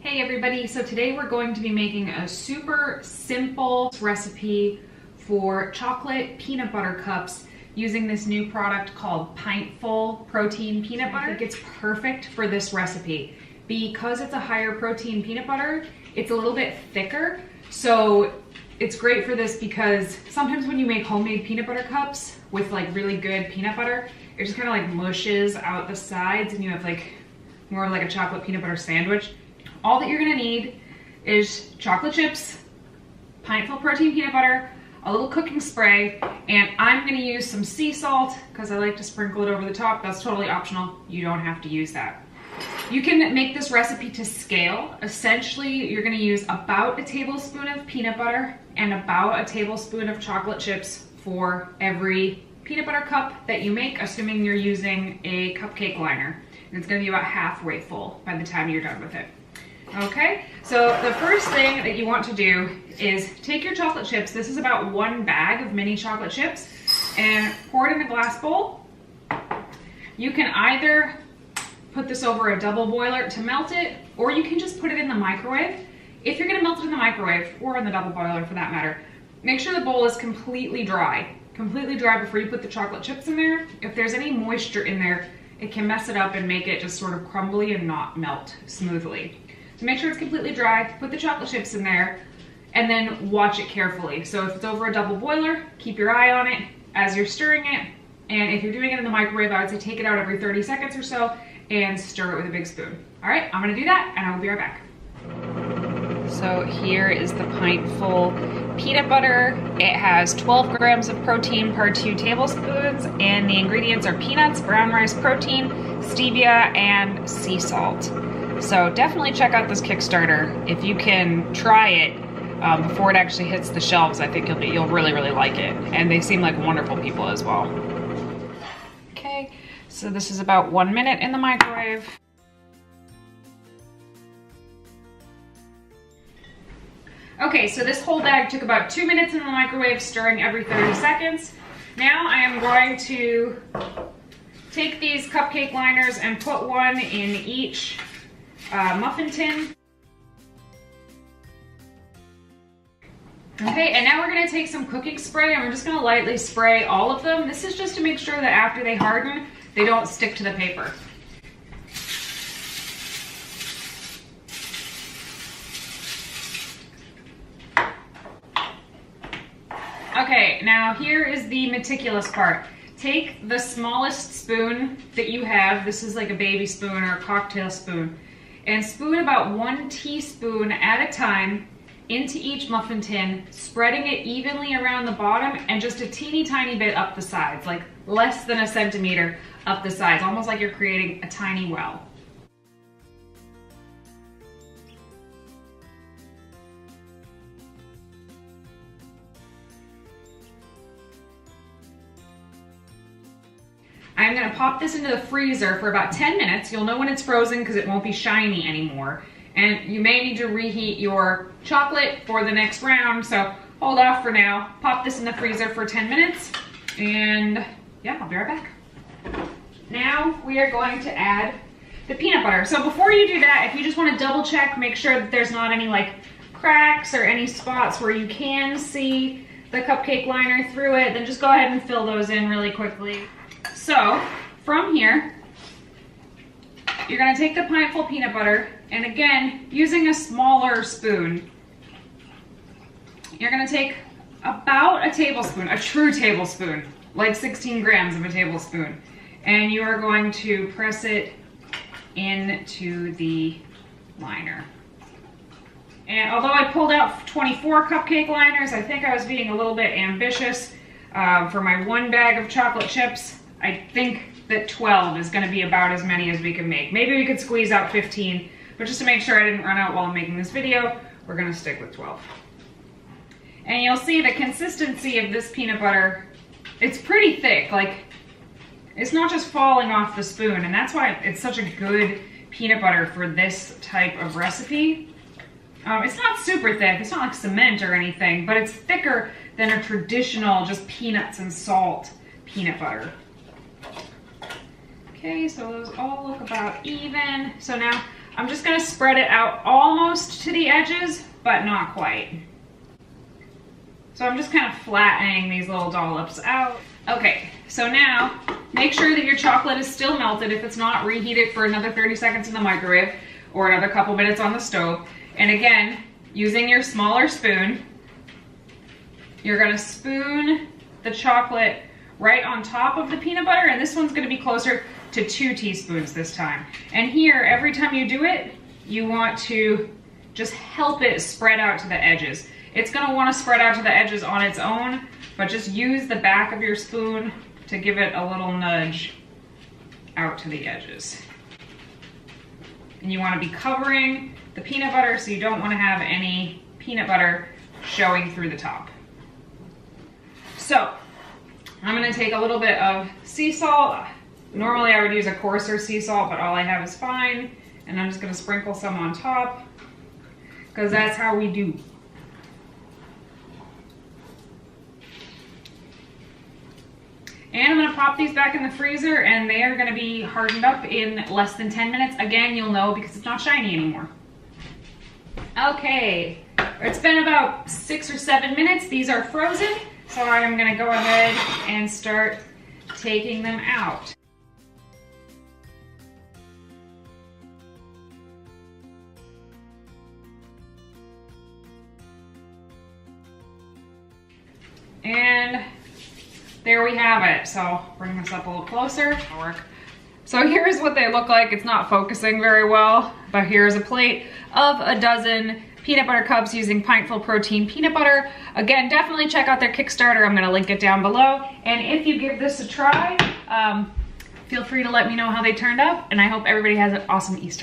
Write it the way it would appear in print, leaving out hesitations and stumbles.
Hey everybody, so today we're going to be making a super simple recipe for chocolate peanut butter cups using this new product called Pintful protein peanut butter. I think it's perfect for this recipe. Because it's a higher protein peanut butter, it's a little bit thicker, so it's great for this because sometimes when you make homemade peanut butter cups with like really good peanut butter, it just kind of like mushes out the sides and you have like more like a chocolate peanut butter sandwich. All that you're gonna need is chocolate chips, Pintful protein peanut butter, a little cooking spray, and I'm gonna use some sea salt because I like to sprinkle it over the top. That's totally optional. You don't have to use that. You can make this recipe to scale. Essentially, you're gonna use about a tablespoon of peanut butter and about a tablespoon of chocolate chips for every peanut butter cup that you make, assuming you're using a cupcake liner. And it's gonna be about halfway full by the time you're done with it. Okay, so the first thing that you want to do is take your chocolate chips. This is about 1 bag of mini chocolate chips, and pour it in a glass bowl. You can either put this over a double boiler to melt it, or you can just put it in the microwave. If you're gonna melt it in the microwave, or in the double boiler for that matter, make sure the bowl is completely dry before you put the chocolate chips in there. If there's any moisture in there, it can mess it up and make it just sort of crumbly and not melt smoothly. So make sure it's completely dry, put the chocolate chips in there, and then watch it carefully. So if it's over a double boiler, keep your eye on it as you're stirring it. And if you're doing it in the microwave, I would say take it out every 30 seconds or so and stir it with a big spoon. All right, I'm gonna do that and I will be right back. So here is the Pintful peanut butter. It has 12 grams of protein per 2 tablespoons, and the ingredients are peanuts, brown rice protein, stevia, and sea salt. So definitely check out this Kickstarter. If you can try it before it actually hits the shelves, I think you'll really like it. And they seem like wonderful people as well. Okay, so this is about 1 minute in the microwave. Okay, so this whole bag took about 2 minutes in the microwave, stirring every 30 seconds. Now I am going to take these cupcake liners and put one in each muffin tin. Okay, and now we're gonna take some cooking spray and we're just gonna lightly spray all of them. This is just to make sure that after they harden, they don't stick to the paper. Okay, now here is the meticulous part. Take the smallest spoon that you have, this is like a baby spoon or a cocktail spoon, and spoon about 1 teaspoon at a time into each muffin tin, spreading it evenly around the bottom and just a teeny tiny bit up the sides, like less than a centimeter up the sides, almost like you're creating a tiny well. I'm gonna pop this into the freezer for about 10 minutes. You'll know when it's frozen because it won't be shiny anymore. And you may need to reheat your chocolate for the next round, so hold off for now. Pop this in the freezer for 10 minutes, and yeah, I'll be right back. Now we are going to add the peanut butter. So before you do that, if you just wanna double check, make sure that there's not any like cracks or any spots where you can see the cupcake liner through it, then just go ahead and fill those in really quickly. So from here, you're gonna take the Pintful peanut butter, and again, using a smaller spoon, you're gonna take about a tablespoon, a true tablespoon, like 16 grams of a tablespoon, and you are going to press it into the liner. And although I pulled out 24 cupcake liners, I think I was being a little bit ambitious for my 1 bag of chocolate chips. I think that 12 is gonna be about as many as we can make. Maybe we could squeeze out 15, but just to make sure I didn't run out while I'm making this video, we're gonna stick with 12. And you'll see the consistency of this peanut butter, it's pretty thick, like it's not just falling off the spoon, and that's why it's such a good peanut butter for this type of recipe. It's not super thick, it's not like cement or anything, but it's thicker than a traditional just peanuts and salt peanut butter. Okay, so those all look about even. So now I'm just gonna spread it out almost to the edges, but not quite. So I'm just kind of flattening these little dollops out. Okay, so now make sure that your chocolate is still melted. If it's not, reheat it for another 30 seconds in the microwave or another couple minutes on the stove. And again, using your smaller spoon, you're gonna spoon the chocolate right on top of the peanut butter, and this one's gonna be closer to 2 teaspoons this time. And here, every time you do it, you want to just help it spread out to the edges. It's gonna wanna spread out to the edges on its own, but just use the back of your spoon to give it a little nudge out to the edges. And you wanna be covering the peanut butter, so you don't wanna have any peanut butter showing through the top. So, I'm gonna take a little bit of sea salt. Normally I would use a coarser sea salt, but all I have is fine. And I'm just gonna sprinkle some on top, because that's how we do. And I'm gonna pop these back in the freezer, and they are gonna be hardened up in less than 10 minutes. Again, you'll know because it's not shiny anymore. Okay, it's been about 6 or 7 minutes. These are frozen, so I'm gonna go ahead and start taking them out. And there we have it. So I'll bring this up a little closer. So here's what they look like. It's not focusing very well, but here's a plate of a dozen peanut butter cups using Pintful protein peanut butter. Again, definitely check out their Kickstarter. I'm gonna link it down below. And if you give this a try, feel free to let me know how they turned out, and I hope everybody has an awesome Easter.